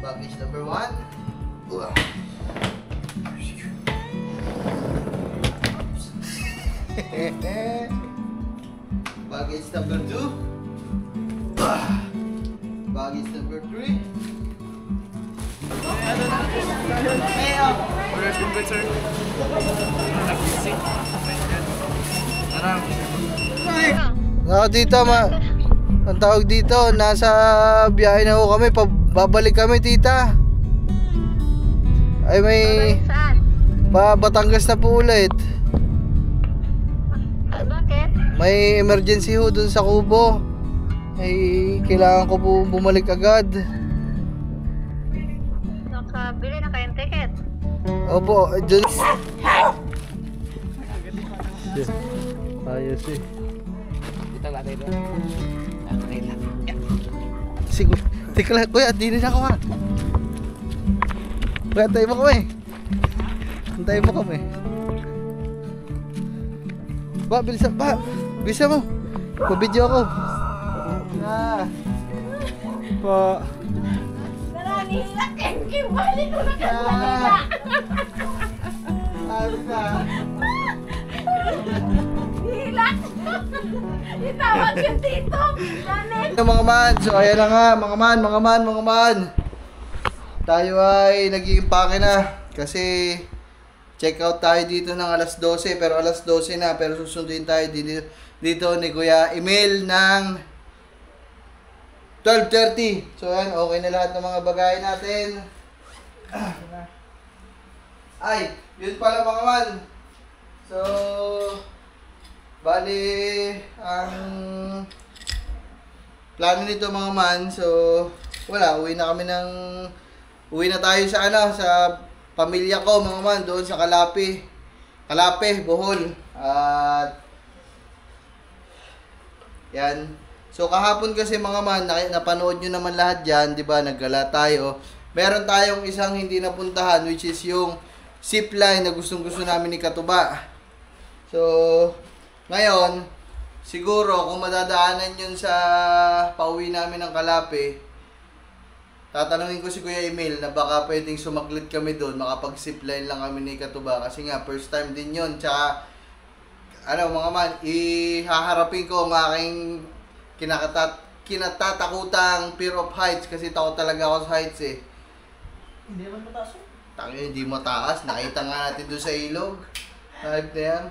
Baggage number 1. Baggage number 2. Baggage number 3. Dito ang tawag dito, nasa biyahe na ho kami, babalik kami tita. Ay may Batangas na po ulit. Bakit? May emergency ho dun sa Kubo. Ay kailangan ko po bumalik agad. Nakabili na kayong ticket? Opo, dun. Ayos eh. Kita natin doon. Okay lang. Siguro. Teka lang, kuya, di rin ako ha. Kuya, antayin mo kami. Antayin mo kami. Bilisan mo. Pabidyo ako. Pa. Marami sakit. Kiwali ko na kanila. Ayos na. Hilak. Itawag yung tito. Ganit. Mga man, so ayan na nga, mga man. Tayo ay nag-iimpake na kasi check out tayo dito ng alas 12, pero alas 12 na, pero susunduin tayo dito ni Kuya Emil ng 12:30. So ayan, okay na lahat ng mga bagay natin. Ay, yun pala mga man. So bali ang plano nito mga man, so wala, uwi na tayo sa sa pamilya ko mga man, doon sa Kalape, Bohol. At yan. So kahapon kasi mga man, napanood nyo naman lahat dyan, di ba? Naggala tayo. Meron tayong isang hindi napuntahan, which is yung zipline na gustong-gusto namin ni Katuba. So ngayon, siguro kung madadaanan yun sa pauwi namin ng Kalape, tatanungin ko si Kuya Emil na baka pwedeng sumaglit kami doon, makapag-zipline lang kami ni Katuba kasi nga first time din yun. Tsaka mga man, ihaharapin ko ang aking kinatatakutang fear of heights kasi takot talaga ako sa heights eh. Hindi naman mataas. Hindi mataas, nakita nga natin doon sa ilog. Hype na yan.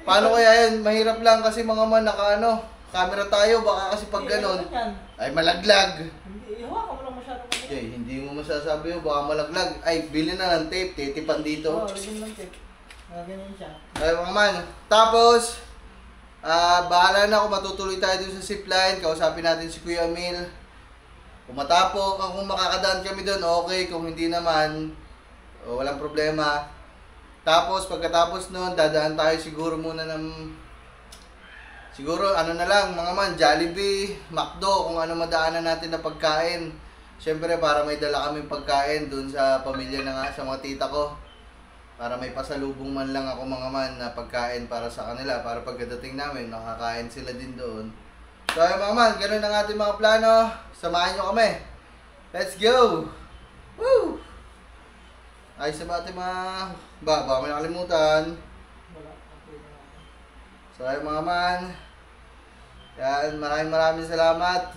Paano kaya yan? Mahirap lang kasi mga man, camera tayo, baka kasi pag ganon ay malaglag. Hindi mo masasabi yun, baka malaglag. Ay, bili na ng tape, titipan dito. Bili ng tape. Ganyan siya. Ay, mga man. Tapos, bahala na kung matutuloy tayo dun sa zipline. Kausapin natin si Kuya Emil. Kung kung makakadaan kami dun, okay. Kung hindi naman, walang problema. Tapos, pagkatapos nun, dadaan tayo siguro muna ng... Siguro, na lang, mga man, Jollibee, McDo, kung ano madaanan natin na pagkain. Siyempre, para may dala kaming pagkain dun sa pamilya sa mga tita ko. Para may pasalubong man lang ako mga man na pagkain para sa kanila. Para pagdating namin, nakakain sila din doon. So, ay mga man, ganun ang ating mga plano. Samahan nyo kami. Let's go! Woo! Ayos na ba ating mga... Baka may nakalimutan. So, ay mga man. Yan, maraming salamat.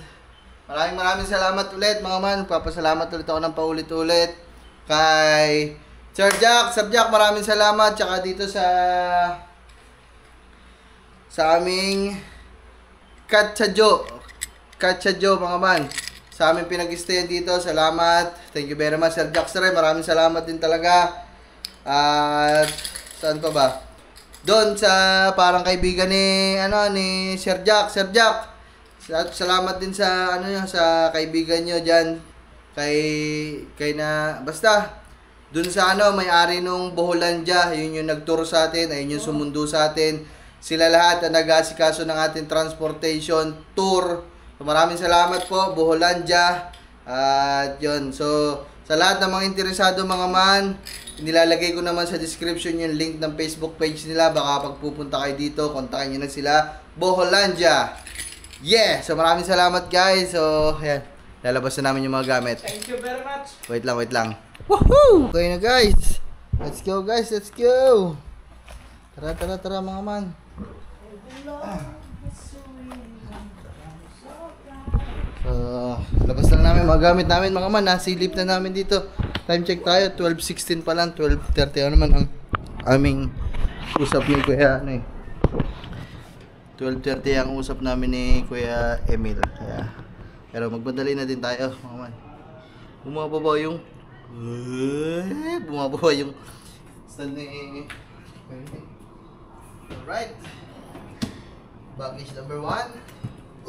Maraming salamat ulit mga man. Papasalamat ulit ako ng paulit-ulit kay Sir Jack, maraming salamat. Tsaka dito sa aming Katsadjo mga man. Sa aming pinag-stayan dito, salamat. Thank you very much Sir Jack. Sir, maraming salamat din talaga. At saan pa ba? Doon sa parang kaibigan ni Sir Jack. Salamat din sa sa kaibigan nyo diyan basta doon sa may-ari nung Boholandia, yun yung nagturo sa atin, ayun yung sumundo sa atin. Sila lahat ang nag-aasikaso ng ating transportation tour. So, maraming salamat po Boholandia. At yun, so sa lahat ng mga interesado mga man, nilalagay ko naman sa description yung link ng Facebook page nila. Baka pagpupunta kayo dito, kontakin nyo na sila, Boholandia. Yeah! So maraming salamat guys. So, ayan. lalabas na namin yung mga gamit. Thank you very much. Wait lang. Woohoo! Okay na guys. Let's go guys, let's go. Tara mga man. Labas lang namin mga gamit namin mga man. Nasilip na namin dito. Time check tayo, 12:16 pa lang, 12:30 ano naman ang aming usap ni Kuya ano eh. 12:30 ang usap namin ni Kuya Emil. Kaya, pero magmadali na din tayo mga man. Bumababa yung stand ni alright. Baggage number 1.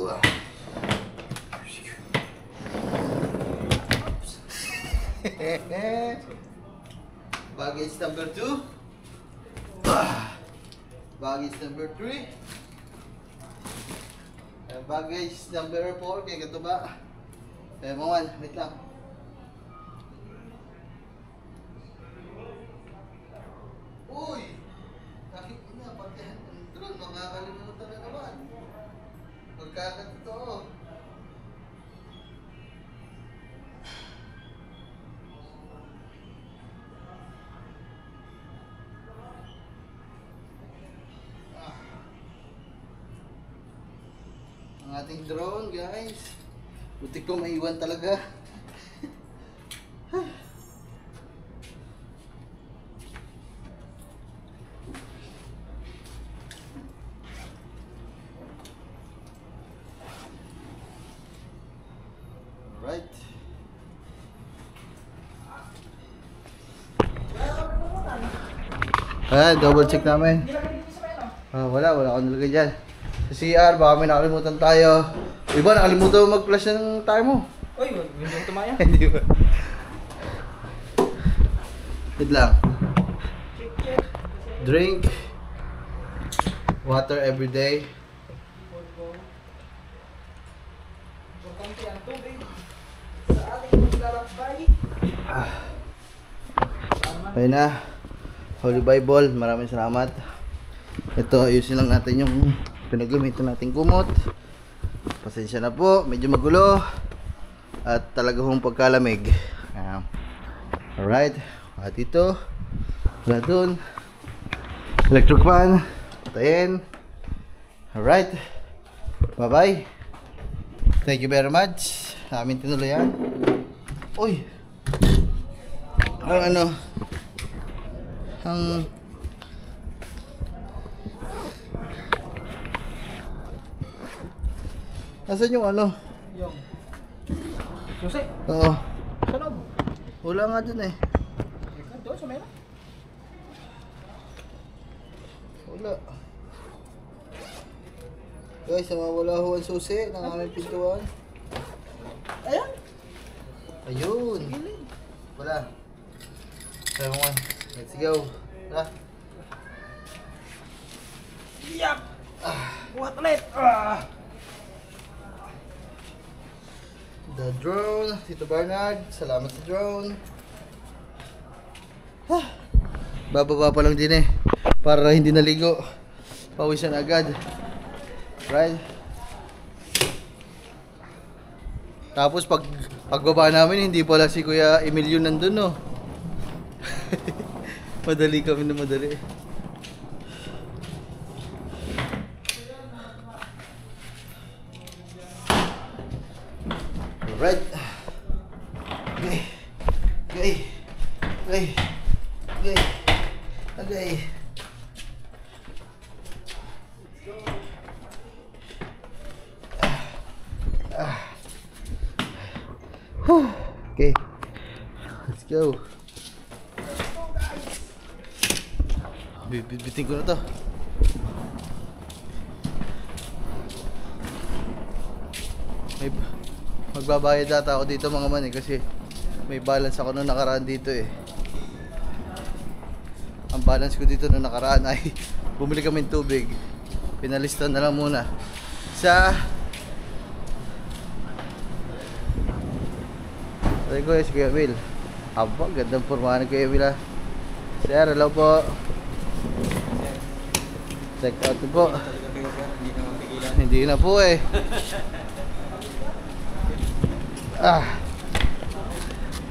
Baggage number 2. Baggage number 3. Baggage number 4. Kaya ito ba? Kaya mga wait lang. Uy! Kahit na, pagkahan ng drone, makakalimutan na naman. Pagkakatotoo. Ang ating drone, guys. Buti ko maiwan talaga. Alright. Double check namin. Wala akong nilagay dyan. Sa CR, baka may nakalimutan tayo. Iba, nakalimutan mo mag-flash ng tayo mo. Uy, hindi mo tumaya. Hindi ba? Wait lang. Drink. Water every day. Konti ang tubig sa ating maglalakbay. Ayun na. Holy Bible, maraming salamat. Ito, ayusin lang natin yung pinagamitan nating kumot. Pasensya na po, medyo magulo. At talaga hong pagkalamig. Alright. At ito. Wala dun. Electric fan. Patayin. Alright. Bye bye. Thank you very much. Amin tinuloy yan. Uy. Nasaan yung ano? Yung susi. Oo. Sa loob. Wala nga dun eh. Doon sa meron. Wala. Guys, nawawala ho ang susi ng aming pintuan. Ayan. Ayun. Wala. Come on. Let's go. Tara. Yap. Buhat ulit. The drone. Tito Bernard. Salamat sa drone. Bababa pa lang din eh. Para hindi naligo. Pawisan agad. Right? Tapos pagbaba namin, hindi pala si Kuya Emilio nandun, no? Madali kami na madali. Alright. Okay. Okay. Okay. Okay. Okay. Okay. Let's go. Bitin ko na to. Magbabayad data ako dito mga man eh, kasi may balance ako nung nakaraan dito eh. Ang balance ko dito nung nakaraan ay bumili kami ng tubig. Pinalistan na lang muna sa Sabi ko si Kuya Will. Aba, gandang pormahan ng Kuya Will ah. Sir, hello po. Check out po. Hindi na po eh. Ah.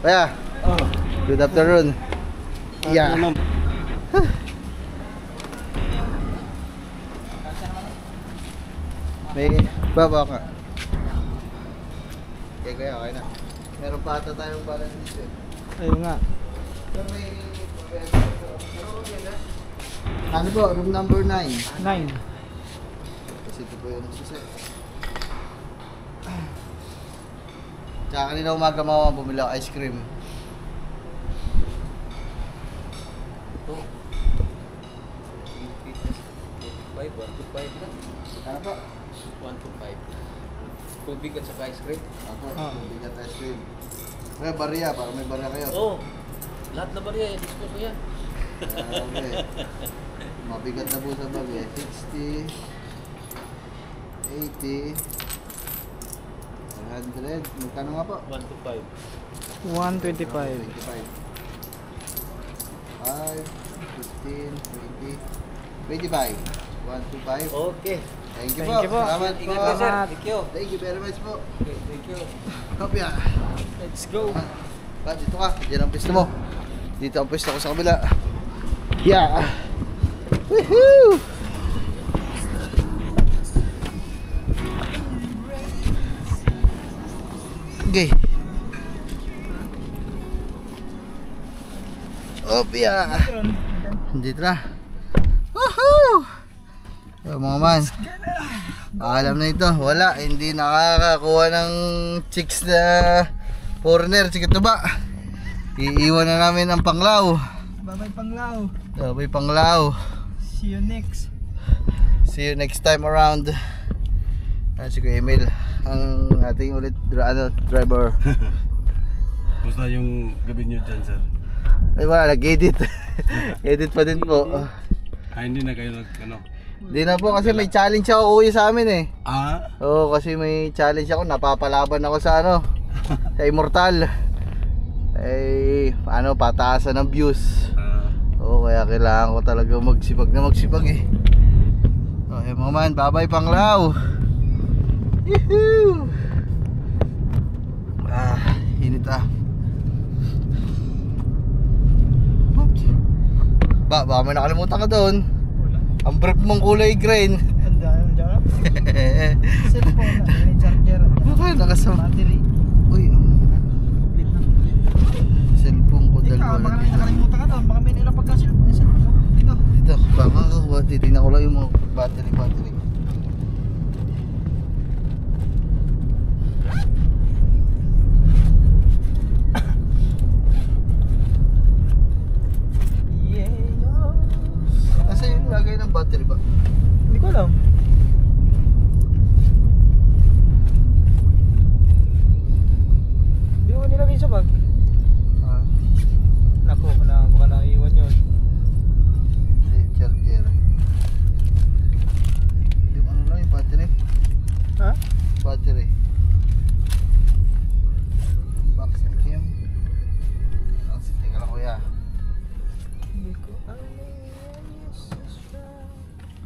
Kuya, Oh. good afternoon. Yeah. May baba ka. Okay, kuya, okay na. Meron pa ata tayong balance dito. Ayun nga. Pero may ano po, room number 9. 9. Kasi ito po yung susi. Tsaka kanina umaga mga bumili ako ice cream. Ito. 125 lang. Ano po? 125. Tubig at saka ice cream. Ako, Ah. bigat ice cream. Kaya barya, para may barya kayo. Oh, lahat na ba rin? Discuss ko yan. Okay. Mabigat na po sa bag eh. 60, 80, 100. Magkano nga po? 125. 125. 25. 5, 15, 20, 25. 125. Okay. Thank you Thank you po. po. Salamat po. Ingat ka, sir. Thank you. Thank you very much po. Okay, thank you. Kopya. Let's go. Ba, dito ka. Diyan ang pwesto mo. Dito ang pwesto ko sa kabila. Yeah. Woohoo! Okay. Opya. Dito na. Woohoo! So, mga man. Alam na ito. Wala. Hindi nakakakuha ng chicks na foreigner. Sige ito ba? Iiwan na namin ang panglaw. Bye-bye Panglao. Sabay panglaw. See you next. See you next time around. Si Kuya Emil, ang ating ulit driver. Basta yung gabi nyo dyan, sir. Ay wala, nag-edit. Edit pa din po. Hindi na kayo ano. Di na po kasi may challenge ako kuya sa amin eh. Ah? Oo, kasi may challenge ako, napapalaban ako sa sa Immortal. Eh, pataasan ng views. Oo, kaya kailangan ko talaga magsipag eh. Okay mga man, bye-bye Panglaw. Yehoo! Init ah. Baka may nakalimutan ka doon. Wala. Ang brief mong kulay green. Andiyan. Cellphone na. May charger. Okay, nakasama. Battery. Uy, Wait na. cellphone ko Ikaw, dalawa baka na may dito. nakalimutan ka doon. Baka may nilapag ka cellphone mo. Dito. Dito, baka ako, titignan ko lang yung mga battery. Yeah. Kasi yung lagay ng battery ba? Hindi ko alam. Hindi mo nilagay sa bag. Ah, Naku, baka naiwan yun. charger. Yung ano lang yung battery. Ha? Battery. Box cam. Tingnan lang kuya. Hindi ko alam.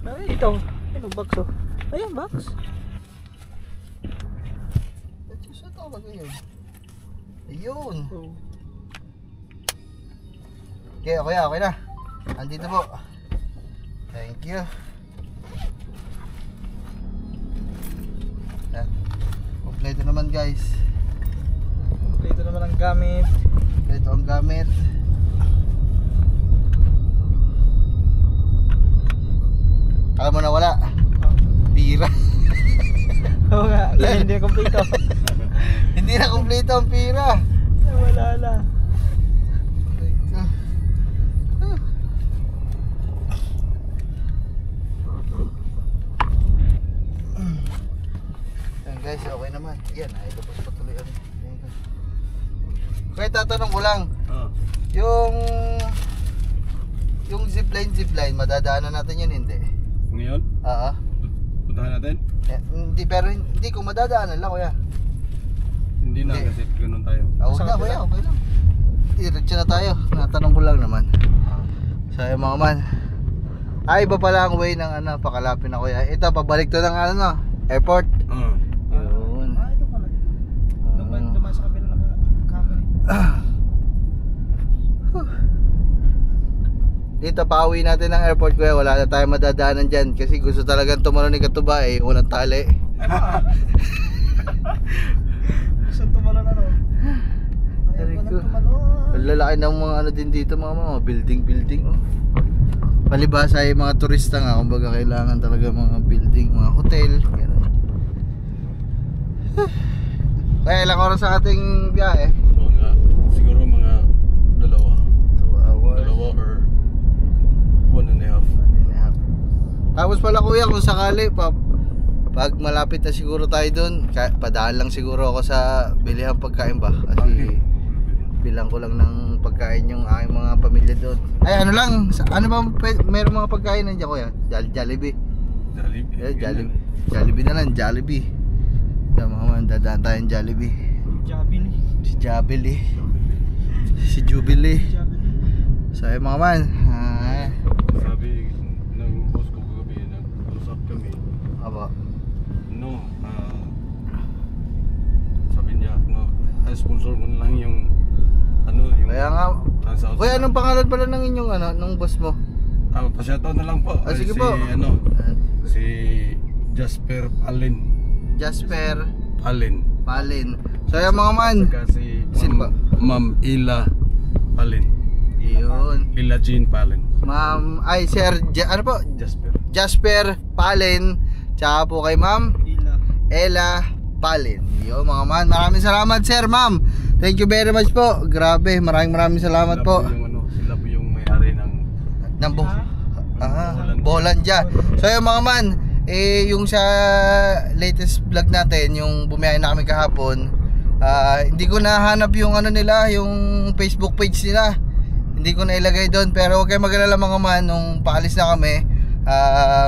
Ay, ito. Ano, box oh. Ayan, box. Saan ito lagay yun? Ayun. Oh. Okay, okay na. Andito po. Thank you. Yan. Kompleto naman guys. Ito naman ang gamit. Kompleto ang gamit. Alam mo na wala. Pira. Oo nga, yan hindi na kompleto. Hindi na kompleto ang pira. Wala na. Yan guys, okay naman. Yan, ay tapos patuloy ang. Kaya tatanong ko lang, Ah. yung zipline, madadaanan natin yun, hindi? Ngayon, Oo. puntahan natin? Hindi, pero hindi ko madadaanan lang kuya. Hindi na Hindi. kasi ganun tayo. Huwag na kuya, okay lang. Diretso na tayo, natanong ko lang naman. So yung mga man, iba pala ang way ng pakalapin na kuya. Ito, pabalik to ng airport. Ah. Yun. Ito pala. Dumaan sa Dito pauwi natin ng airport kuya, wala na tayong madadaanan dyan kasi gusto talagang tumalon ni Katuba eh, walang tali. Gusto tumalon ano? Ayaw ko lang tumalon. Ang lalaki ng mga ano din dito mga building oh. Palibasa ay mga turista nga, kumbaga kailangan talaga mga building, mga hotel, gano'n. Kaya ilang oras sa ating biyahe? Siguro mga 2 hours. or 1.5. Tapos pala kuya, kung sakali pag malapit na siguro tayo doon, padaan lang siguro ako sa bilihan pagkain ba? Kasi bilang ko lang ng pagkain yung aking mga pamilya doon. Ay ano lang, ano ba meron mga pagkain nandiyan kuya? Jollibee. Jollibee. Jollibee na lang, Jollibee. Yan mga man, dadaan tayong Jollibee. Jabili. Si Jubilee. Si Jubilee. So ayun mga man. Sabi ng boss ko kagabi, nag-usap kami. Aba. No, sabi niya, no, sponsor mo na lang yung ano, yung Kaya nga. transaction. Kuya, anong pangalan pala ng inyong ano, ng boss mo? Pa-shoutout na lang po. Sige si, po. Ano, si Jasper Palin. Jasper Palin. Palin. So ayun mga man. Saka si Sino ba? Ma'am Ila Palin. Yun. Ila Jean Palin. Ma'am, ay Sir, ano po? Jasper. Jasper Palin. Tsaka po kay Ma'am Ila. Ella Palin. Yun mga man. Maraming salamat sir, ma'am. Thank you very much po. Grabe, maraming salamat po. Sila po yung may-ari ng Bohlandia. So yung mga man, yung sa latest vlog natin, yung bumiyahe na kami kahapon, hindi ko nahanap yung ano nila, yung Facebook page nila. Hindi ko na ilagay doon, pero huwag kayo mag-alala mga man, nung paalis na kami,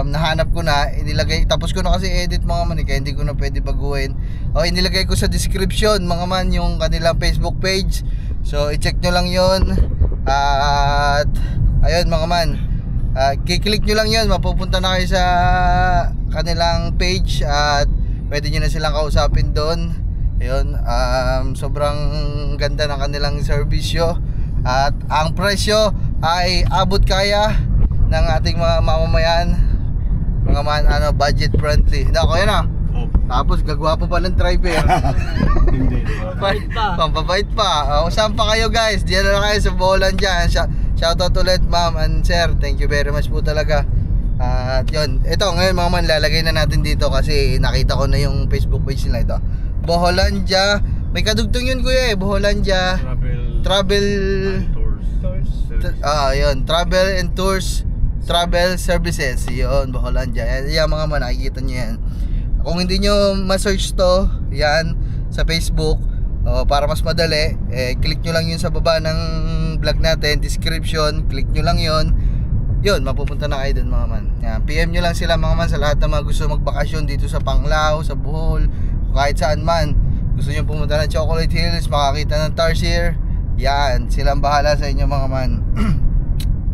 nahanap ko na, inilagay, tapos ko na kasi edit mga man, kaya hindi ko na pwede baguhin. Inilagay ko sa description mga man yung kanilang Facebook page. So i-check nyo lang yun. At ayun mga man, kiklik nyo lang yun, mapupunta na kayo sa kanilang page at pwede nyo na silang kausapin doon. Ayun, sobrang ganda ng kanilang serbisyo at ang presyo ay abot kaya ng ating mga mamamayan, mga man, budget friendly. Hindi ako yun Tapos gagwapo pa ng driver. Hindi. Bait pa. Pampabait pa. Saan pa kayo guys? Diyan na lang kayo sa Bohlandia. Shoutout ulit ma'am and sir. Thank you very much po talaga. At yun. Ito ngayon mga man, lalagay na natin dito kasi nakita ko na yung Facebook page nila ito. Bohlandia. May kadugtong yun kuya Bohlandia Travel Tours. yun. Travel and Tours Travel Services. Yun, Bohlandia. Yan mga man, nakikita nyo yan. Kung hindi nyo ma-search to, yan, sa Facebook, para mas madali, click nyo lang yun sa baba ng vlog natin, description, click nyo lang yun. Yun, mapupunta na kayo dun mga man. Yan, PM nyo lang sila mga man sa lahat ng mga gusto magbakasyon dito sa Panglao, sa Bohol, kahit saan man. Gusto nyo pumunta ng Chocolate Hills, makakita ng Tarsier, yan, silang bahala sa inyo mga man.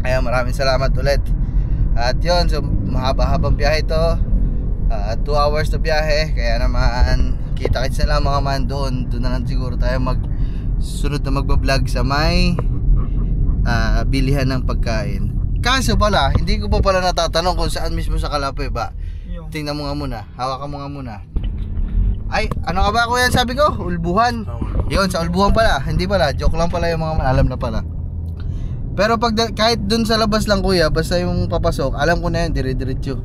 Kaya maraming salamat ulit. At yun, so mahaba-habang biyahe to. 2 hours na biyahe, kaya naman kita-kits na lang mga man doon na lang siguro tayo sunod na magbablog sa may bilihan ng pagkain. Kaso pala, hindi ko pa pala natatanong kung saan mismo sa Calapue ba. Tingnan mo nga muna, hawakan mo nga muna. Ay, ano ka ba kuya sabi ko? Ulbuhan. Yun, sa Ulbuhan pala, hindi pala, joke lang pala yung mga man, alam na pala. Pero pag kahit dun sa labas lang kuya, basta yung papasok, alam ko na yun, dire-diretso.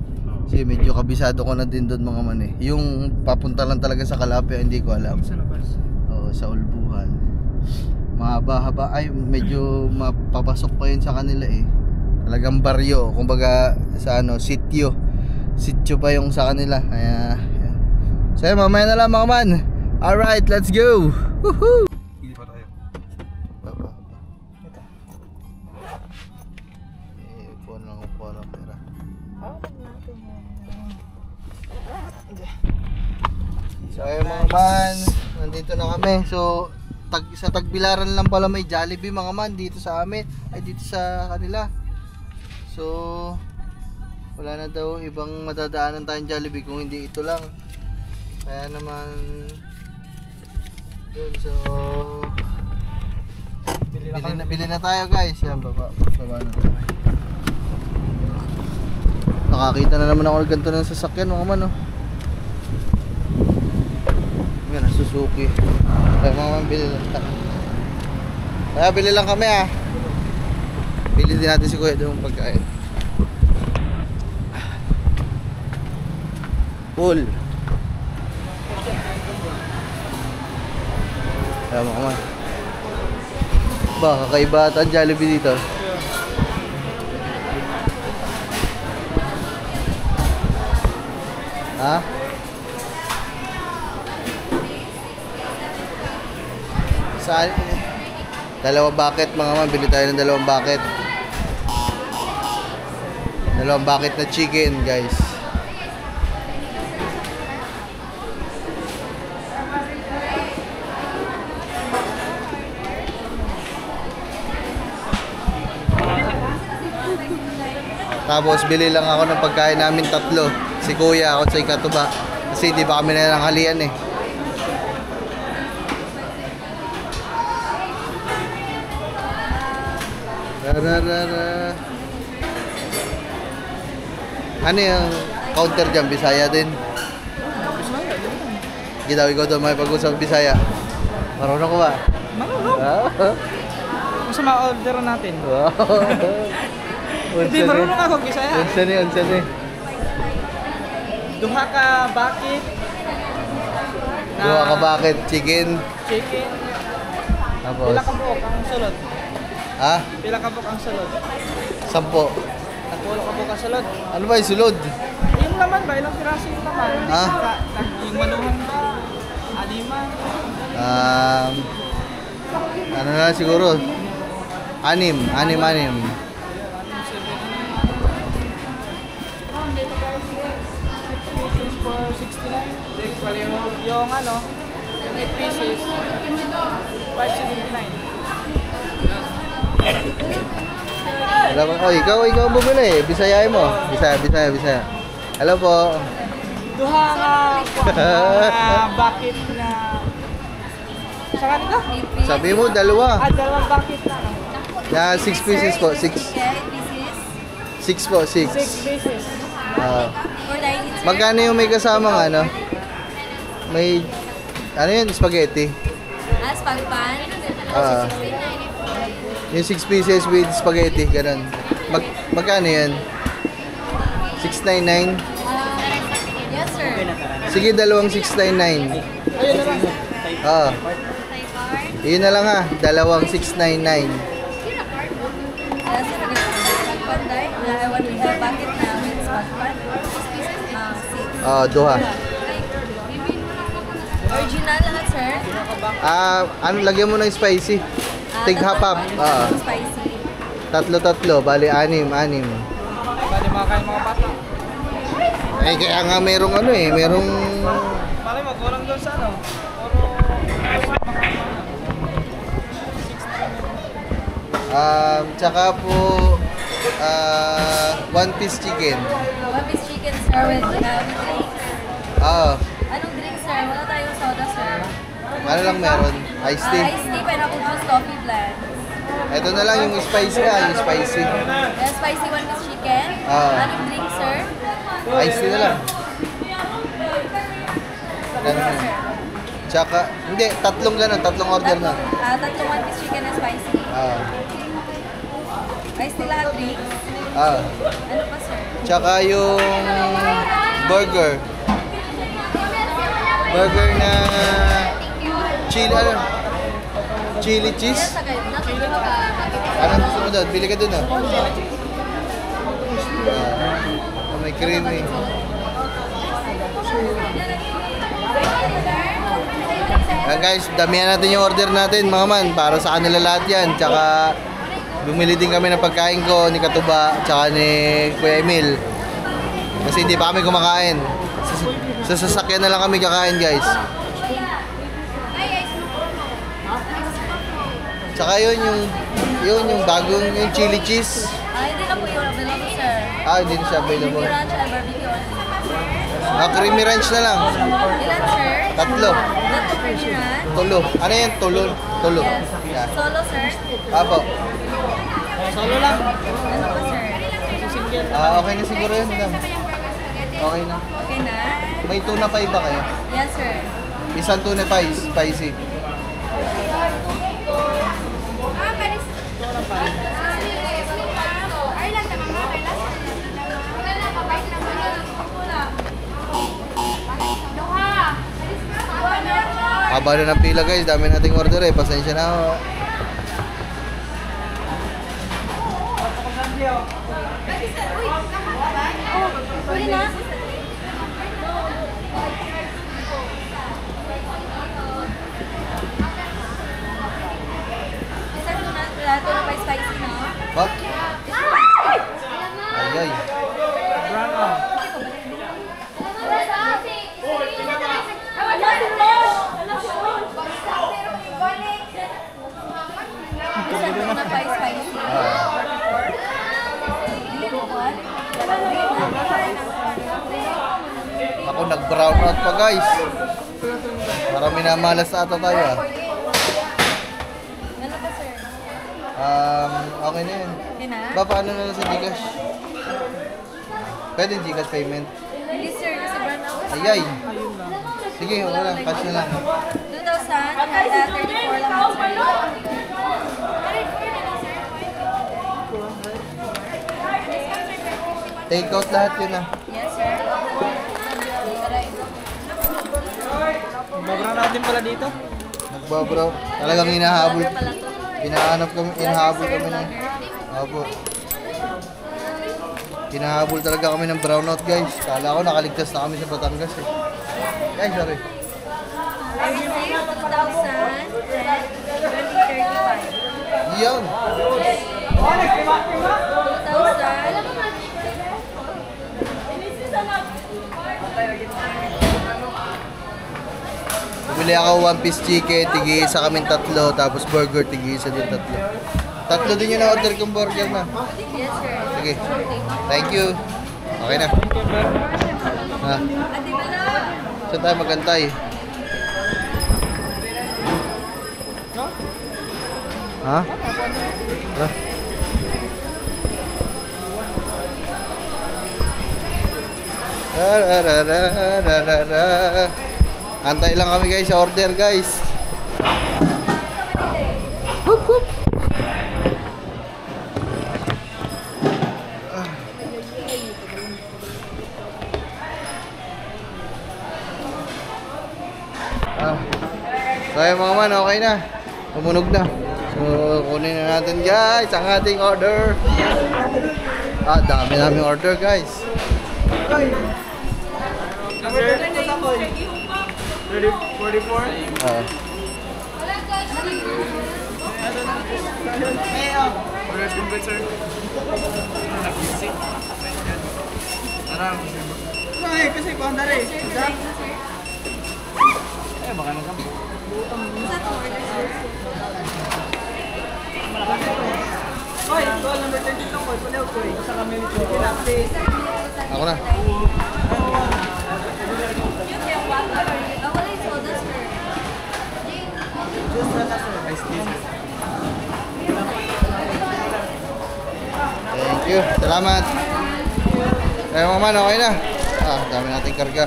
Kasi medyo kabisado ko na din doon mga man yung papunta lang talaga sa Calapue, hindi ko alam. Sa labas. Oo, sa Ulbuhan. Mahaba-haba, ay medyo mapapasok pa yun sa kanila Talagang baryo, kumbaga sa sitio. Sitio pa yung sa kanila. Kaya, yan. So mamaya na lang mga man. Alright, let's go! Woohoo! Hindi pa tayo. Phone lang ko lang pera. So ayun mga man, nandito na kami. So sa Tagbilaran lang pala may Jollibee mga man dito sa amin, ay dito sa kanila. So wala na daw ibang madadaanan tayong Jollibee kung hindi ito lang. Kaya naman yun, so Bili na tayo guys. Yan, baba na tayo. Nakakita na naman ako ng ganito ng sasakyan mga man, oh. Yan, ang Suzuki. Kaya mga man, bili lang tayo. Kaya bili lang kami, ah. Bili din natin si Kuya doon pagkain. Full. Kaya mga man. Ba, kakaiba ata ang Jollibee dito. Ha? Saan? Dalawang bucket mga man. Bili tayo ng dalawang bucket. Dalawang bucket na chicken guys. Tapos bili lang ako ng pagkain namin tatlo. Si Kuya, ako sa ikatuba. Kasi di ba kami nananghalian eh. Rararara. Ano yung counter dyan? Bisaya din? Gitaw, ikaw doon may pag-usap Bisaya. Marunong ko ba? Marunong. Ah. Kung sa ma-order natin. Wow. Hindi marunong ako, Bisaya. Unsa ni? Duha ka bakit. Duha ka bakit? Chicken? Chicken. Tapos? Pila ka buok ang sulod. Ha? Pila ka buok ang sulod. 10. Nagpulo ka buok ang sulod. Ano ba yung sulod? Yung laman ba? Ilang piraso yung laman? Ha? Yung manuhan ba? Alima? Ano na siguro? Anim. For 69. Yung ano, 8 pieces, 579. Alam mo, oh, ikaw ang bumili eh. Bisayain mo. Bisaya. Hello po. Duha nga bakit na... Sa kanila? Sabi mo, dalawa. Dalawang bakit na. Yeah, 6 pieces po. 6 po, 6. 6 pieces. Magkano yung may kasamang ano? May, ano yun, spaghetti? Spagpan. Yung 6 pieces with spaghetti, ganun. Magkano yan? 699? Yes, sir. Sige, dalawang 699. Oo. Yun na lang ha, dalawang 699. Yes, sir. Spagpan dahil. Bakit na with spagpan? 6. Duha. Original lahat, sir. Ano, lagyan mo ng spicy. Tig hapap. Spicy. Tatlo, bali 6. Bali makakain mga bata. Eh, kaya nga merong ano eh, merong... Pare, magkulang doon sa ano? Tsaka po, 1 piece chicken. 1 piece chicken, sir, with drinks. Anong drink, sir? Wala tayong soda, sir. Ano lang meron? Iced tea. Iced tea, pineapple juice, coffee blend. Ito na lang yung spicy yung spicy. Yes, spicy 1 piece chicken. Anong drink, sir? Iced tea na lang. Ganun. Tsaka, hindi, tatlong order na. Tatlong 1 piece chicken na spicy. Iced tea lahat drinks. Ano pa, sir? Tsaka yung burger. Burger na chili cheese. Anong gusto mo doon? Bili ka doon may creamy. Guys, damihan natin yung order natin mga man. Para sa kanila lahat yan. Tsaka bumili din kami ng pagkain ko ni Katuba tsaka ni Kuya Emil. Kasi hindi pa kami kumakain. Sa sasakyan na lang kami kakain guys. Tsaka yun yung bagong yung chili cheese. Hindi na po yung available, sir. Hindi na siya available. Creamy ranch and barbecue. Creamy ranch na lang. Ilan, sir? Tatlo. Tatlo per run? Tulo. Ano yan? Tulo. Tulo. Yes. Yeah. Solo, sir? Apo. Solo lang. Ano pa, sir? Single. Okay na siguro yun, madam. Okay na. Okay na? May tuna pie ba kayo? Yes, sir. Isang tuna pie, spicy. Haba na ng pila guys, dami nating order eh. Pasensya na ako. Huli na? Isang tuna pa spicy, no? What? Ayay. Isang tuna pa spicy. Ako nag-brown out pa guys. Parang minamalas ata tayo ah. Ano pa, sir? Okay na yan. Okay na? Ba, paano na lang sa Gcash? Pwede Gcash payment. Hindi, sir. Kasi burn out. Ayay. Sige, wala lang. Cash na lang. 2,034 lang ako, sir. Take out lahat yun ah. Yes, sir. Babra natin pala dito. Nagbabro. Talagang hinahabol. Order pala to. Hinahabol kami ng... Opo. Hinahabol talaga kami ng brownout guys. Kala ko nakaligtas na kami sa Batangas eh. Guys, sorry. I received 2,035. Yan. 2,000. Bumili ako 1-piece chicken, tig-isa kaming tatlo, tapos burger, tig-isa din tatlo. Tatlo din yung na-order kong burger na. Yes, sir. Sige. Thank you. Okay na. Ha? Ate ba na? Saan tayo magantay? Ha? Tara. Antay lang kami guys sa order guys. Hup, hup. So ayun mga man, okay na. Tumunog na. So kunin na natin guys ang ating order. Dami namin order guys. Number 44. Order complete, sir. Nag-visit. Ay, kasi kung andare. Baka na kami. Hoy, call number 32 ko. Punaw ko. Sa kami nito. Ako na. Wala yung soda, sir. Thank you. Salamat. Kaya mga man, okay na. Dami nating karga.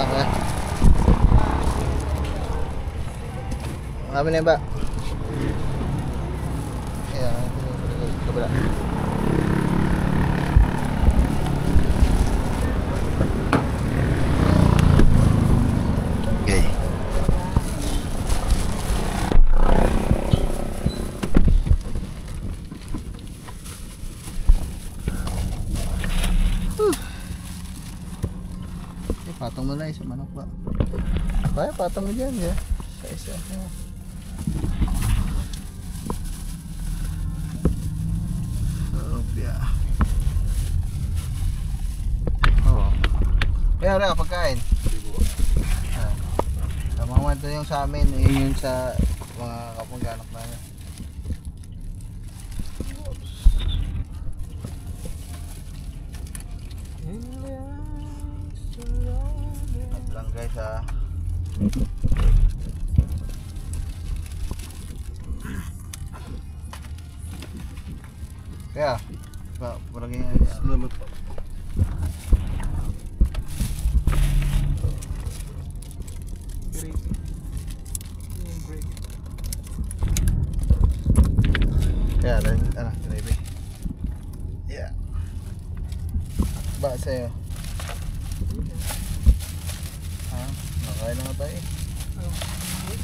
Okay. Marami na ba? Ayan, kabila. Okay. Patong mo na isa manok ba? Kaya patong mo dyan ya. Sa isa. Oh, yeah. Oh. Kaya rin pagkain. Sa mga manto yung sa amin, yun yung sa mga kapag-anak namin. At lang guys ha. Kaya, palagi nga. Salamat po. Kaya, gravy. Yeah. Ba sa'yo? Ha? Nakain na nga tayo eh.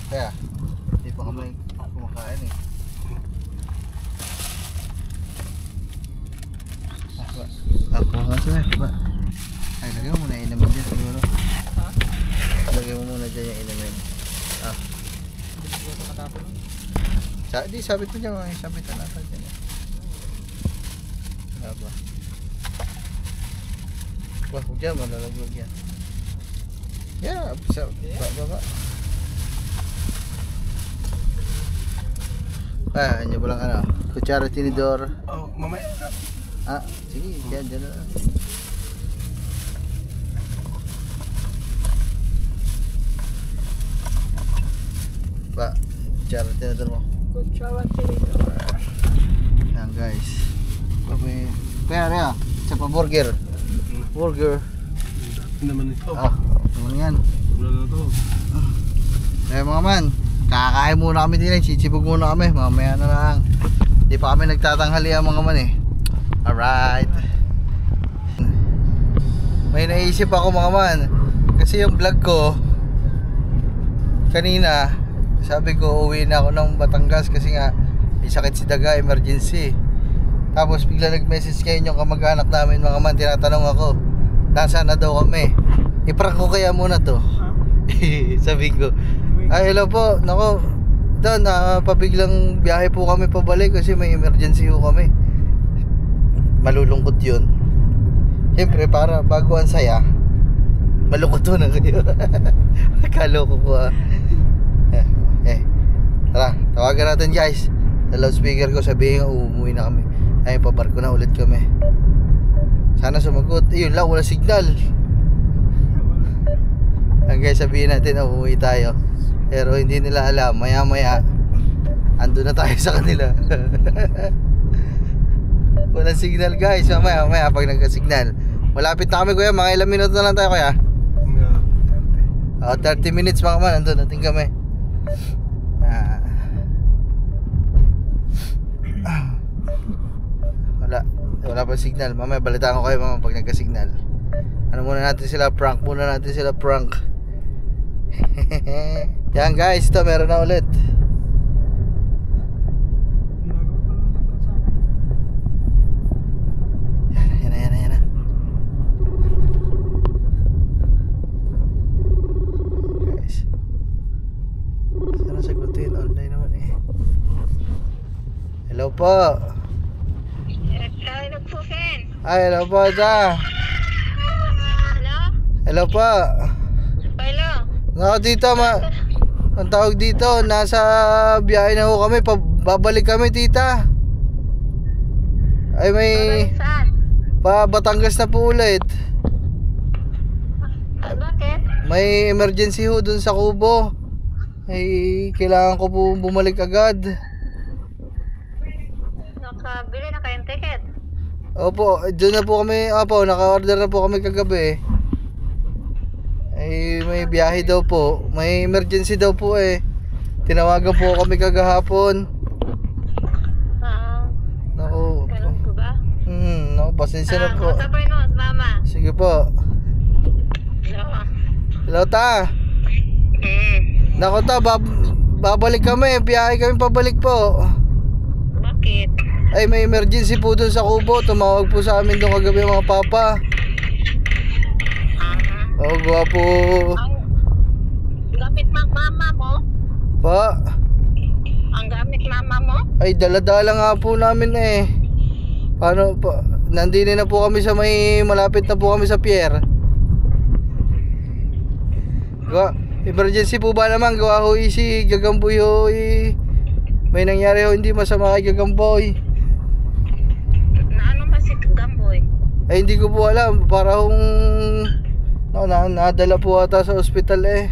Kaya, hindi pa kami kumakain eh. Ako nga sa'yo ba? Ay, lagay mo muna inamin dyan siguro. Lagay mo muna dyan yung inamin. Di, sabit mo dyan. Sabit na natin dyan. Wala ba? Wah, huwag dyan. Malalaglag yan. Yeah, baba. Ano ba lang ano? Kutsara, tinidor. Oh, mamaya. Sige, dyan na. Ba, kutsara, tinidor mo. Yan guys. Kaya rin sa pa-burger. Burger. Naman ito. Naman yan. Wala na to. Mga man, kakain muna kami din. Sisibog muna kami. Mamaya na lang. Hindi pa kami nagtatanghali ang mga man eh. Alright. May naisip ako mga man. Kasi yung vlog ko kanina, sabi ko uwi na ako ng Batangas kasi nga may sakit si Daga, emergency. Tapos bigla nag-message kayo yung kamag-anak namin mga man. Tinatanong ako, nasaan na daw kami. I-prank ko kaya muna to. Sabi ko, ay hello po, nako doon, pabiglang biyahe po kami pabalik kasi may emergency ho kami. Malulungkot yun. Siyempre para bago ang saya, malungkot ho na kayo. Kaloko ko tara, tawagan natin guys. Sa loudspeaker ko, sabihin nga umuwi na kami. Ay, pabarko na ulit kami. Sana sumagot. Yun lang, wala signal. Ang guys, sabihin natin umuwi tayo. Pero hindi nila alam, maya maya ando na tayo sa kanila. Walang signal guys. Maya pag nagka-signal, malapit na kami kuya. Mga ilang minuto na lang tayo kuya. 30 minutes mga man. Ando natin kami. Wala pa signal. Mamaya balitaan ko kayo mama pag nagka-signal. Ano muna natin sila, prank muna natin sila, prank. Yan guys, ito meron na ulit. Yan na. Guys, sana sagutin, online naman eh. Hello po. Ay, hello po, da. Hello po. Hello. Ako dito, ang tawag dito, nasa biyahe na ho kami, babalik kami tita. Ay may Saan? Batangas na po ulit. Bakit? May emergency ho dun sa Kubo. Ay kailangan ko po bumalik agad. Nakabili na kayong ticket? Opo, doon na po kami, naka-order na po kami kagabi. Ay may biyahe daw po, may emergency daw po eh. Tinawagan po kami kagahapon. Naku. Ganun po ba? Naku, pasensya na po. Masapay no, mama. Sige po. Hello. Hello ta. Naku ta, babalik kami, biyahe kami pabalik po. Bakit? Ay may emergency po dun sa Kubo. Tumawag po sa amin doon kagabi mga papa. Gawa po. Ang gamit mama mo? Pa? Ang gamit mama mo? Ay dala-dala nga po namin eh. Paano pa? Nandini na po kami sa malapit na po kami sa pier. Emergency po ba naman? Gawa ho si Gagamboy ho may nangyari ho hindi masama kay Gagamboy. Na ano man si Gamboy? Ay hindi ko po alam. Para hong nadala po ata sa ospital eh.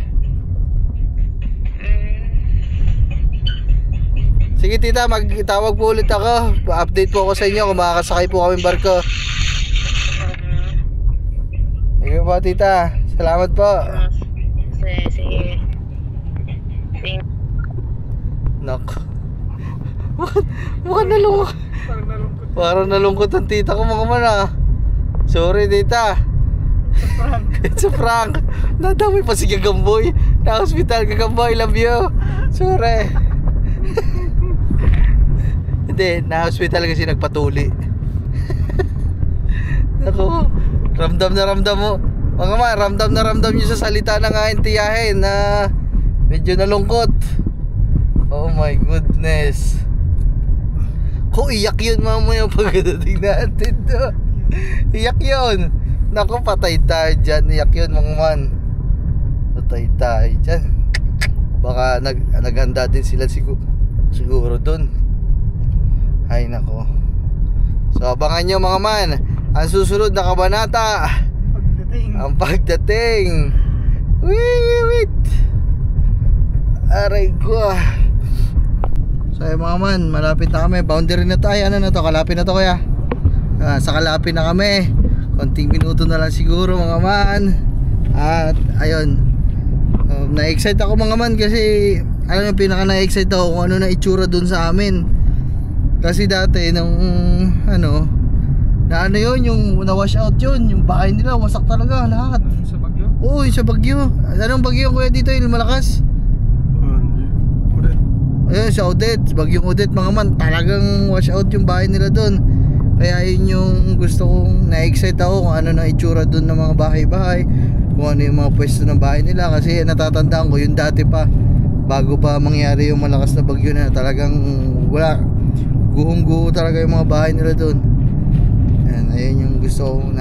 Sige tita, magtawag po ulit ako. Pa-update po ako sa inyo kung makakasakay po kami barko. Sige po tita. Salamat po. Sige. Nak. Mukhang nalungkot. Parang nalungkot ang tita ko mga man ah. Sorry tita. It's a prank. Nadami pa si Gagamboy. Na hospital Gagamboy, love you. Sorry. Hindi, na hospital kasi nagpatuli. Ako, ramdam na ramdam mo. Mga man, ramdam na ramdam nyo sa salita ng aking tiyahin na medyo nalungkot. Oh my goodness. Ko iyak yun mamaya pagdating natin to. Iyak yun. Naku, patay tayo dyan. Iyak yun mga man. Patay tayo dyan. Baka naghanda din sila siguro dun. Ay nako. So abangan nyo mga man ang susunod na kabanata. Ang pagdating. Wait. Aray ko. So mga man, malapit na kami. Boundary na tayo. Ano na to? Kalapit na to kuya. Sa kalapit na kami. Konting minuto na lang siguro mga man. At ayun, na-excite ako mga man kasi alam mo pinaka na-excite ako kung ano na itsura dun sa amin. Kasi dati nung na yun, yung na-wash out yun, yung bahay nila wasak talaga lahat. Sa Bagyo? Oo, yung sa Bagyo. Anong Bagyo kuya dito, yung malakas? Odette. Ayun, sa Odette, Bagyong Odette mga man, talagang wash out yung bahay nila doon. Kaya yun yung gusto kong na-excite ako kung ano na itsura doon ng mga bahay-bahay, kung ano yung mga pwesto ng bahay nila. Kasi natatandaan ko yung dati pa, bago pa mangyari yung malakas na bagyo na talagang wala, guhong-guho talaga yung mga bahay nila doon. Ayun yung gusto kong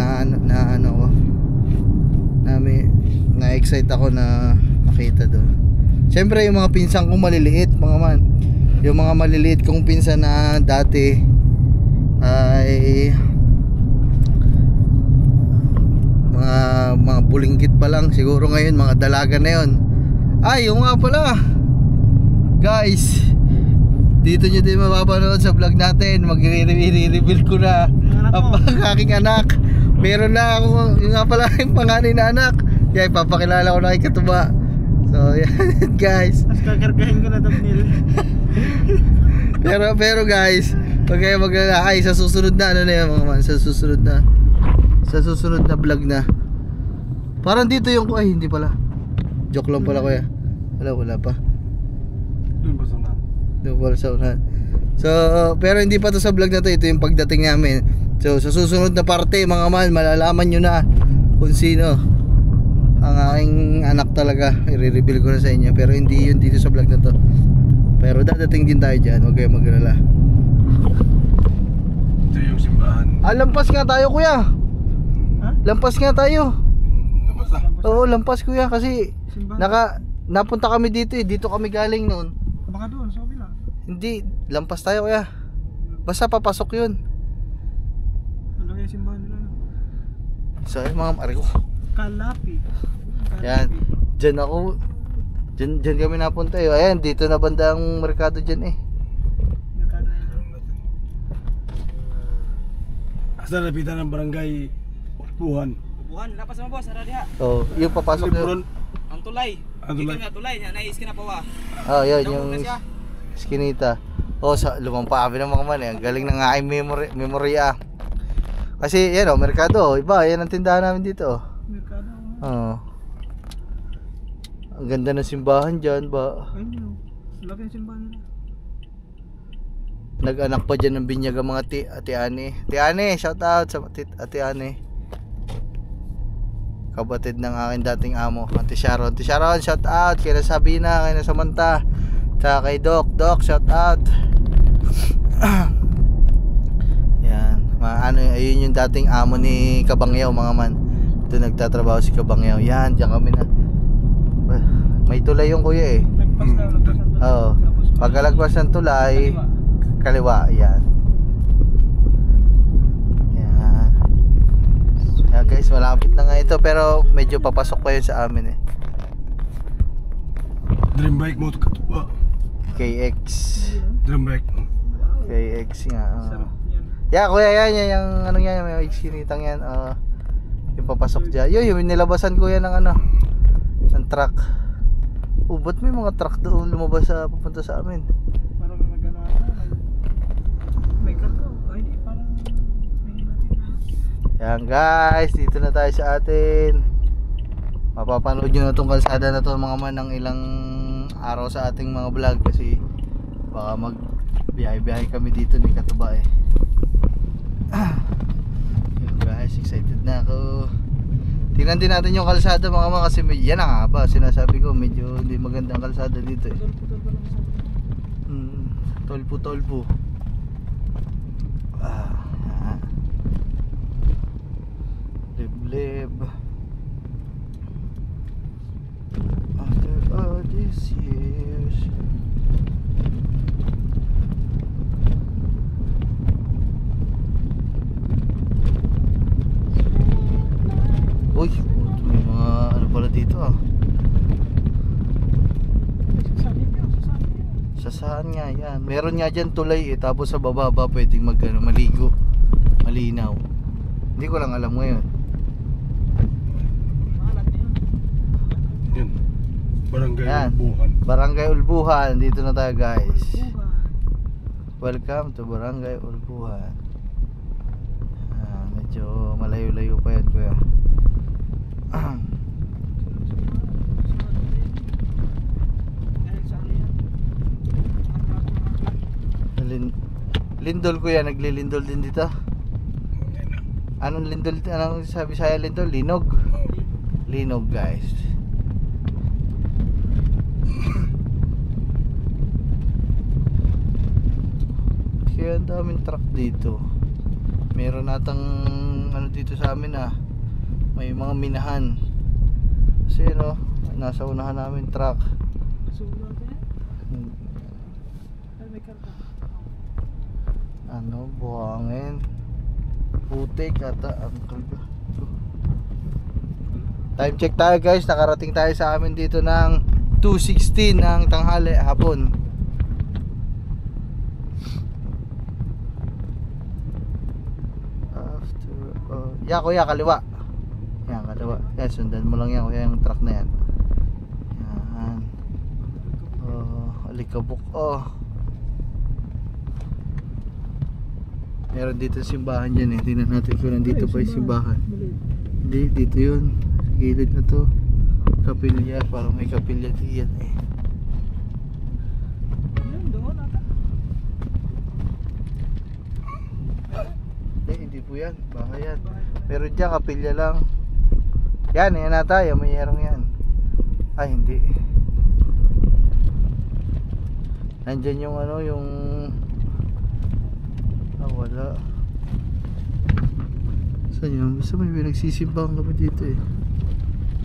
na-excite ako na makita doon. Siyempre yung mga pinsan kong maliliit mga man, yung mga maliliit kong pinsan na dati ay mga bulinggit pa lang, siguro ngayon mga dalaga na yun. Ay yung nga pala guys, dito nyo din mapapanood sa vlog natin, magre-reveal ko na ang aking anak. Meron na ako, yung nga pala yung panganay na anak. Kaya ipapakilala ko na kay Katuba. So yan guys. Mas kakargahin ko na thumbnail. pero guys, pag kayo maglalakay sa susunod na ano na yan mga man, sa susunod na vlog na. Parang dito yung ay hindi pala. Joke lang pala kuya. Wala pa. Doon ba sa unahan? Doon pala sa unahan. So pero hindi pa to sa vlog na to, ito yung pagdating namin. So sa susunod na parte mga man, malalaman nyo na kung sino ang aking anak talaga. I-reveal ko na sa inyo, pero hindi yun dito sa vlog na to. Pero dadating din tayo dyan, huwag kayong mag-alala. Ito yung simbahan. Lampas nga tayo kuya. Ha? Lampas nga tayo. Labas na. Oo, lampas kuya kasi Simbahan? napunta kami dito eh. Dito kami galing noon. Baka doon, sa kabila. Hindi, lampas tayo kuya. Basta papasok yun. Ano kaya simbahan nila? So ayun mga mari ko. Kalapi. Yan, dyan ako. Dyan kami napunta eh. Ayan, dito na banda ang merkado dyan eh. Asa napitan ng barangay Buhan. Buhan, lapas mo boss, ara diha. Oh, yung papasok yun. Ang tulay. Ang tulay. Ikaw nga tulay, na naiskin na pa wa. Oh, yun, Daw yung na siya. skinita. Oh, sa lumampa kami ng mga man eh. Ang galing ng aking memory ah. Kasi yan oh, merkado. Iba, yan ang tindahan namin dito. Merkado. Oh. Ang ganda ng simbahan dyan ba? Ayun yun. Laki ang simbahan nila. Nag-anak pa dyan ng binyag ang mga Ate Ani. Ate Ani, shout out sa Ate Ani. Kabatid ng aking dating amo, Ate Sharon. Ate Sharon, shout out kay Sabina, kay Samantha, tsaka kay Doc, shout out. Yan, ayun yung dating amo ni Kabangyaw mga man. Ito nagtatrabaho si Kabangyaw. Yan, diyan kami na. May tulay yung kuya eh. Lagpas na tulay. Oo. Tapos, Pagkalagpas ng tulay, kaliwa. kaliwa, yan. Yan. Yan guys, malapit na nga ito pero medyo papasok pa yun sa amin eh. Dream bike mo katuwa. KX. Dream bike. KX nga. Sarap yan. Yeah, kuya, yan yung ano yan, may sinitang yan. Yung papasok dyan. Yung nilabasan kuya ng ano, ng truck. Ba't may mga truck doon lumabas sa pupunta sa amin? Parang nagano may karga. Ay di, parang may natin. Yan guys, dito na tayo sa atin. Mapapanood nyo na itong kalsada na to mga man ng ilang araw sa ating mga vlog kasi baka mag biyahe-biyahe kami dito ni Katuba eh. Yun guys, excited na ako. Tingnan din natin yung kalsada mga man kasi yan na nga ba sinasabi ko medyo hindi magandang kalsada dito eh. Putol pa lang sa Tolpo. Liblib. After all these years. Uy, may mga ano pala dito ah. Sasaan nga yan. Meron nga dyan tulay eh. Tapos sa baba pwedeng maligo. Malinaw. Hindi ko lang alam ngayon. Yan. Barangay Yan. Ulbuhan. Barangay Ulbuhan. Dito na tayo guys. Welcome to Barangay Ulbuhan. Medyo malayo-layo pa yan kuya. Lindol kuya, naglilindol din dito. Anong lindol? Anong sabi sa'yo lindol? Linog. Linog guys. Kaya ang daming truck dito. Meron natang ano dito sa amin ah. May mga minahan. Kasi no, nasa unahan namin truck. Ano, buhangin. Putik ata ang kalba. Time check tayo guys, nakarating tayo sa amin dito ng 2:16 ng tanghali hapon. Ya kuya, kaliwa. Yan, kaliwa. Yan, sundan mo lang yan kuya yung truck na yan. Yan. Alikabok. Meron dito simbahan dyan eh. Tingnan natin kung nandito pa yung simbahan. Hindi, dito yun. Sa gilid na to. Kapilya, parang may kapilya diyan eh. Hindi po yan. Bahay yan. Meron dyan, kapilya lang. Yan, yan na tayo. Mayroong yan. Ay, hindi. Nandyan yung ano, yung wala. Saan yun? Basta may pinagsisimbahan kami dito eh.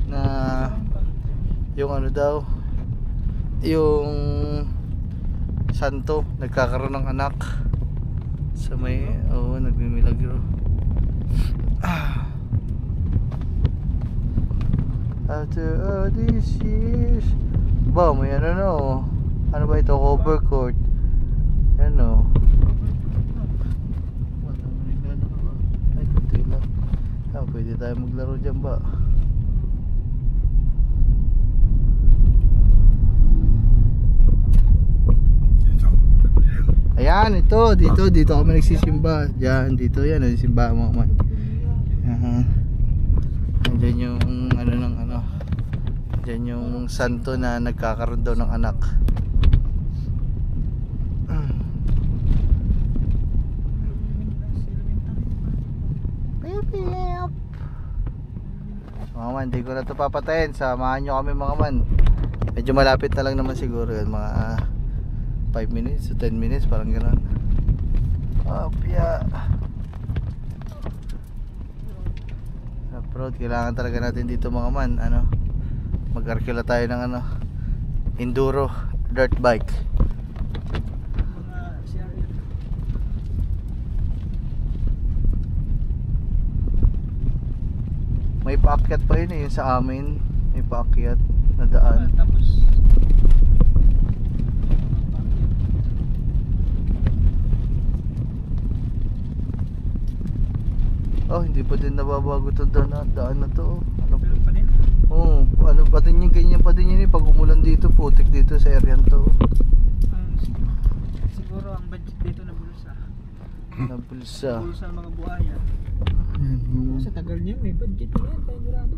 Na yung ano daw, yung santo nagkakaroon ng anak sa may nagmimilagro. After all these years ba, may ano no, ano ba ito, cover court ano. Ay, kunti lang. Pwede tayo maglaro dyan ba? Ayan, dito kami nagsisimba. Diyan, dito yan, ang simbahan mo man. Diyan yung diyan yung santo na nagkakaroon daw ng anak. Mga man, hindi ko na ito papatayin. Samahan nyo kami mga man. Medyo malapit na lang naman siguro yun. Mga 5 minutes to 10 minutes, parang gano'n. Opya. Off-road, kailangan talaga natin dito mga man. Mag-arkila tayo ng enduro dirt bike. Mga CRF. May paakyat pa yun eh, yung sa amin. May paakyat na daan. Tapos Oh, hindi pa din nababago to daan na to. Ano pa? meron pa din. Oo, ano pa din yung ganyan pa din yun eh. Pag umulan dito, putik dito sa area to. Siguro ang budget dito na bulsa. Nabulsa. Bulsa ng mga buhaya. Ayan, Sa tagal niya may budget na yan. Sigurado.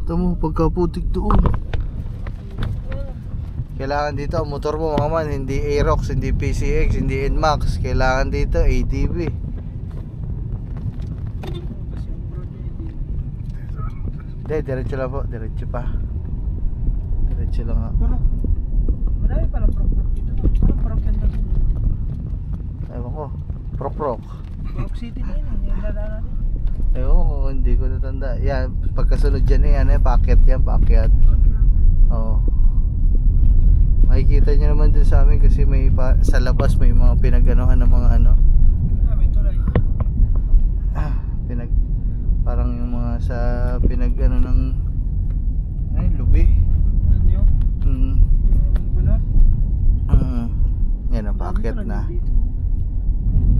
tamo, pagkaputik doon. Kailangan dito ang motor mo mga man, hindi Aerox, hindi PCX, hindi NMAX. Kailangan dito ATV. Kasi ang road niya hindi. Hindi, diretso lang po, diretso pa. Diretso lang nga. Puro. Marami palang prok-prok dito. Parang prok yan dito. Ewan ko, prok-prok. Prok City na yun. Yung dadaan natin. Ewan ko, hindi ko natanda. Yan, pagkasunod dyan eh, ano eh, paakyat yan, paakyat. Oo. Makikita nyo naman dun sa amin kasi may sa labas may mga pinag-anohan ng mga ano. May tulay. Parang yung mga sa pinag-ano ng ay, lubi. Ano yun? Mm. Yung bunot. Yan ang paakyat na. Dito.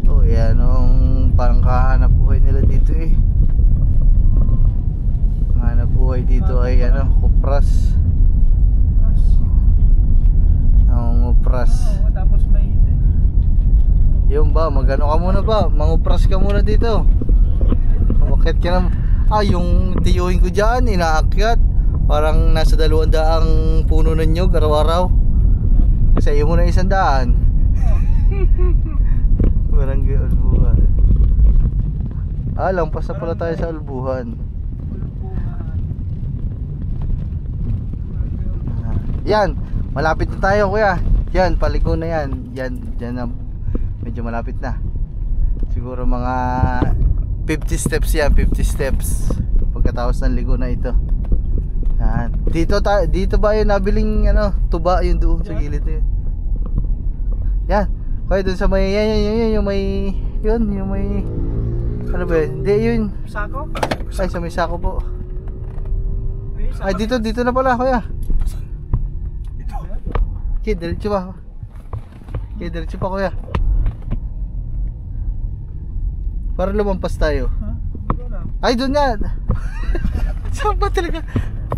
Oh, yan ang parang kahanap buhay nila dito eh. Ang hanap buhay dito ay ano, kupras. Ang upras. Oo, tapos may Yung ba, magano ka muna ba? Mangupras ka muna dito. Bakit ka na? Yung tiyuhin ko dyan, inaakyat. Parang nasa 200 puno ng nyug araw-araw. Sa iyo muna 100. Barangay Albuhan. Lampas na pala tayo sa Albuhan. Yan, malapit na tayo kuya. Yan, paliko na yan. Yan na, medyo malapit na. Siguro mga 50 steps yan, 50 steps. Pagkatapos ng ligo na ito. Yan. Dito ba yung nabiling ano, tuba yung doon sa gilid na yun. Yan. Kaya dun sa may, yan, yung may, yung may, ano ba yun? Hindi yun. sako? Ay, sa may sako po. May sako. Ay, dito na pala kuya. Okay, diretso ba? Okay, diretso pa kuya. Para lumampas tayo. Ha? Hindi ko alam. Ay, doon yan. Saan ba talaga?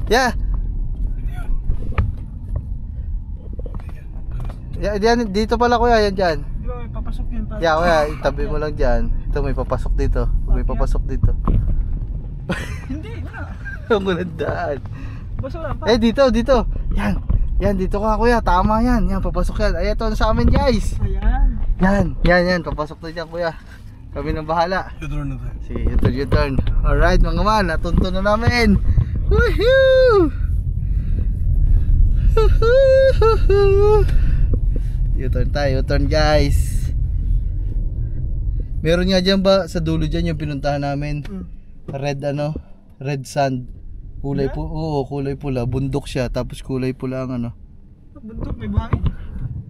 Yeah. Yan, dito pala kuya, yan dyan. Di ba may papasok yun pa? Yeah, kuya, itabi mo lang dyan. Ito, may papasok dito. May papasok dito. Hindi, wala. Ang walang daan. Basta wala pa. Dito. Yan, dito ka kuya. Tama yan. Yan, papasok yan. Ay, ito sa amin guys. Ayan. Yan. Papasok na dyan kuya. Kami nang bahala. U-turn na tayo. Sige, U-turn. Alright mga man, natunto na namin. Woohoo! U-turn tayo, U-turn guys. Meron nga dyan ba sa dulo dyan yung pinuntahan namin? Red sand. Kulay po, oo, kulay pula. Bundok siya, tapos kulay pula ang ano. Bundok, may buhangin.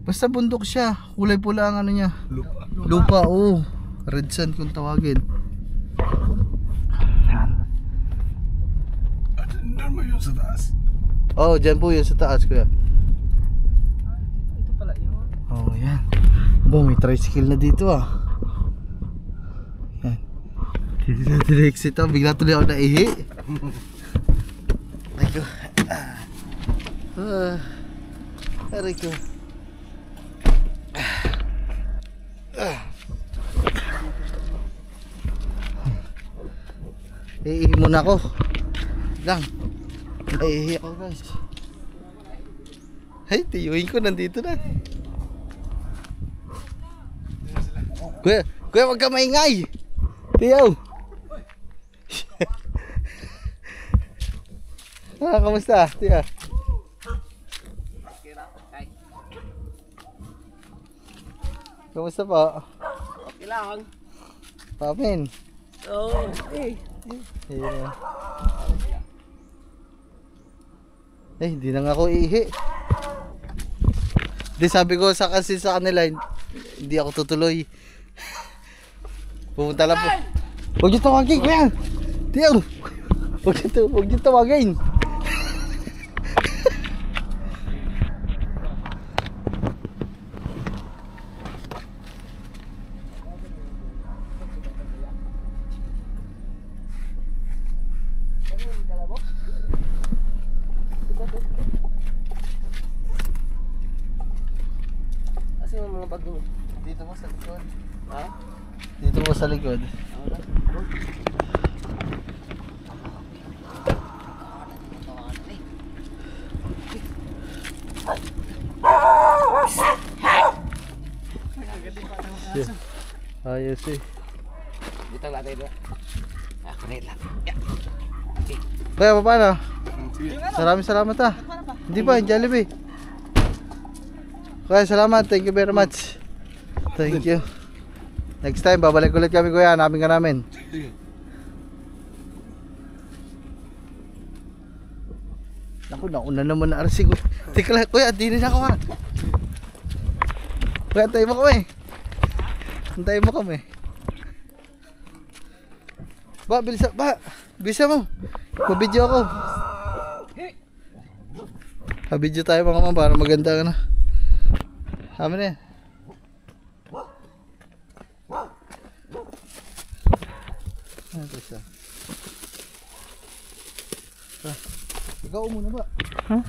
Basta bundok siya, kulay pula ang ano niya. Lupa, oo. Red sand kung tawagin. Normal yun sa taas. Oh, dyan po yun sa taas kuya. Ito pala yun. Oh, yan. Aba, may tricycle na dito ah. Yan. Dito natin exit ah. Bigla tuloy ako naihi. Aray ko. Aray ko. Iihi muna ako. Lang. Naihi ako guys. Ay, tiyuhin ko nandito na. Kuya, wag ka maingay. Tiyaw. Kamusta? Tiya. Kamusta po? Okay lang. Pamin. Oo. Yeah. Hindi na nga ako ihi. Di sabi ko kasi sa kanila, hindi ako tutuloy. Pumunta lang po. Huwag niyo tawagin, kuya. Tiyo. Huwag niyo tawagin. Kasi yung mga bag mo. Dito mo sa likod. Ha? Dito mo sa likod. Ayos eh. Dito lang tayo doon. Connect lang. Kaya paano? Maraming salamat ah. Hindi pa, yung Jollibee. Kaya salamat, thank you very much. Thank you. Next time, babalik ulit kami kuya, hanapin ka namin. Naku, nauna naman na RC ko. Teka lang, kuya, dinin ako ha. Kuya, antayin mo kami. Antayin mo kami. Ba, bilisa, ba. Bisa mo. Pabidyo ako. Pabidyo tayo mga mama para maganda ka na. Amin na yan. Ito siya. Ikaw muna ba? Huh?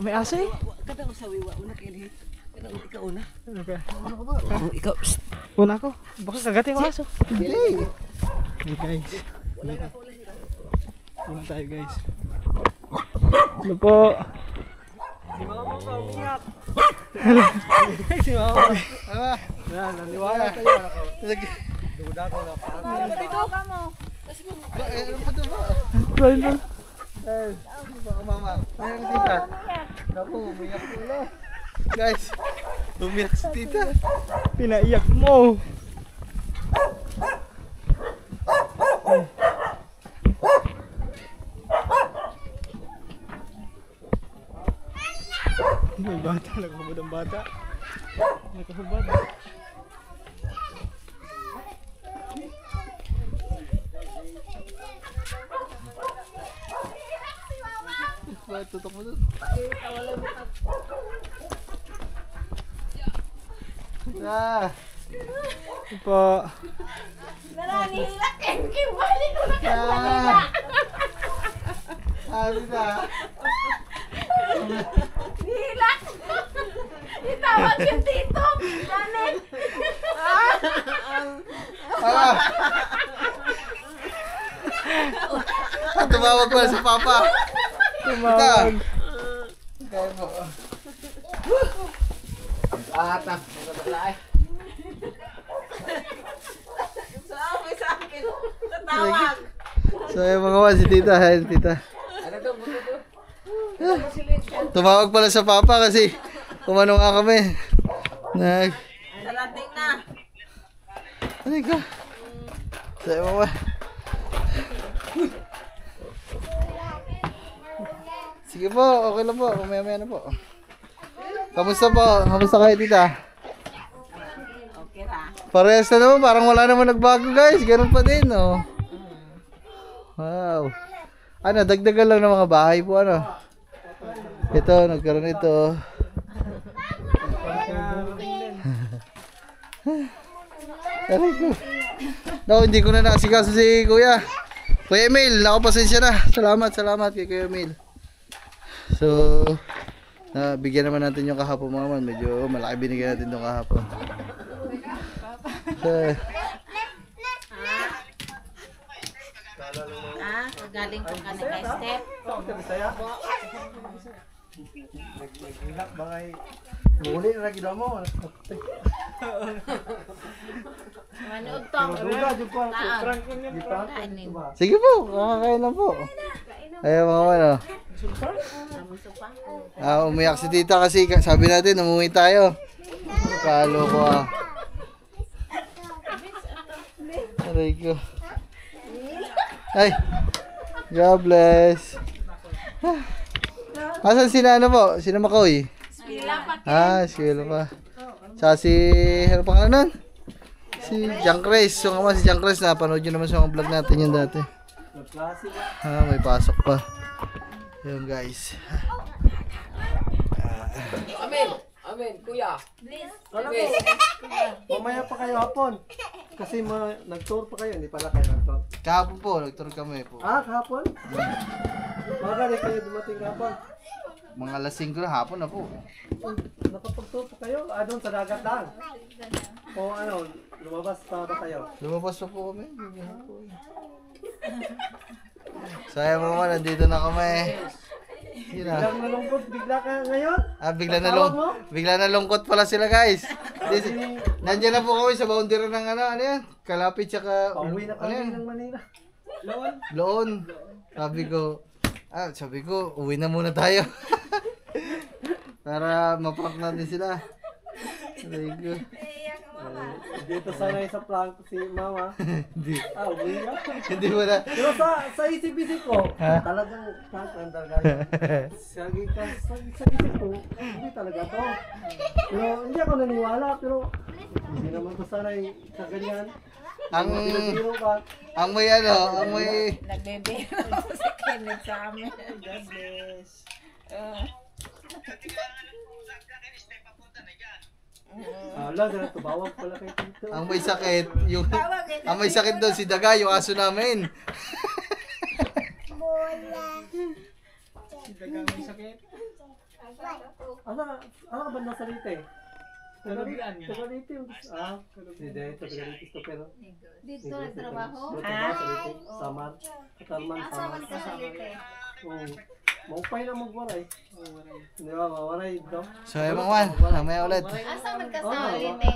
May aso eh. Kada ko sa wiwa, una kayo. Ikaw una. Ano ka? Ano ka ba? Ikaw. Una ko. Baka kagatin yung aso. Hindi. Hey guys. Una tayo guys. Ano po? Si mama ko umiyak. Si mama. Ano? Yan, naniwala tayo. Sige. Duda ko na pa. Dito ka mo. Ano pa ito ba? Try na. Eh, baka mama. Ayan ka tita. Naku, umiyak ko lang. Guys, umiyak si tita. Pinaiyak mo. May bata, nakahubad ang bata. Nakahubad. Bakit tutok mo doon? Ah, Ito po. Nananilak eh. Kimbalik ko na kanila. tita. Nilak. Itawag yung tito. Janet. Ah! Tumawag pala sa papa. Tumawag. Kaya mo. Atap. Magkabala Sa akin. Tatawag. So yung mga wan, si tita. Hi, tita. Ano to? Buto to? Tumawag pala sa papa kasi kumano nga kami. Darating na. Ano ka? So yung mga wan. Sige po, okay lang po. Mamaya-maya na po. Kamusta po? Kamusta kayo tita? Okay ra. Parehas na naman, parang wala naman nagbago guys. Ganun pa din, oh. Wow. Ano, dagdagan lang ng mga bahay po, ano. Ito, nagkaroon ito. Aray ko. Naku, hindi ko na nakasikaso si Kuya. Kuya Emil, naku, pasensya na. Salamat kay Kuya Emil. So, bigyan naman natin yung kahapon mga man. Medyo malaki binigyan natin yung kahapon. So, Galing ko ka nag-step. muli na gila mo. Manood tong. Kainin. Sige po, kakakain lang po. Ayaw mga man, oh. Umiyak si tita kasi sabi natin umuwi tayo. Kalo ko ah. Aray ko. Ay, God bless. Asan sila ano po? Sina Makoy? Ah, si Wilo pa. Tsaka si, ano pa nga nun? Si John Chris. Yung ama si John Chris, napanood nyo naman sa mga vlog natin yun dati. May pasok pa. Yun guys. Amen, kuya. Mamaya pa kayo hapon. Kasi nag-tour pa kayo, hindi pala kayo nag-tour. Kahapon po, nagturo kami po. Ah, kahapon? Baka di kayo dumating kahapon. Mga alas 5 na hapon na po. Nakapag-tour pa kayo? Ah, doon sa dagat lang. O ano, lumabas pa ba kayo? Lumabas pa po kami. Sayang mo naman, nandito na kami. Yun na. Biglang nalungkot, bigla ka ngayon? Ah, Tawag mo? bigla na lungkot pala sila guys. Nandiyan na po kami sa boundary ng ano yan? Kalapit tsaka Pauwi na ano kami yan? ng Manila. Loon. Sabi ko, uwi na muna tayo. Para maprank natin sila. Sabi ko. Dito sana yung sa prank si mama. Hindi. Ah, uwi na. Hindi mo na. Pero sa isip-isip ko, talagang prank ang talaga. Sa isip ko, hindi talaga to. Pero hindi ako naniwala, pero hindi naman ko sana yung kaganyan. Ang Pinagpiro ka. ang may ano, ang may Nagbebero si Kenneth sa amin. God bless. Ala, ganun to. Bawag pala kayo dito. ang may sakit, yung ang may sakit doon si Daga, yung aso namin. Ano ka ba nasa rite? Tagalite yung hindi, tagalite to pero Dito nagtrabaho? Samar. Katarman, Samar. Maupay na magwaray. Hindi ba, mawaray dito? So, ayun mga man, mamaya ulit. Asa man ka sa Leyte?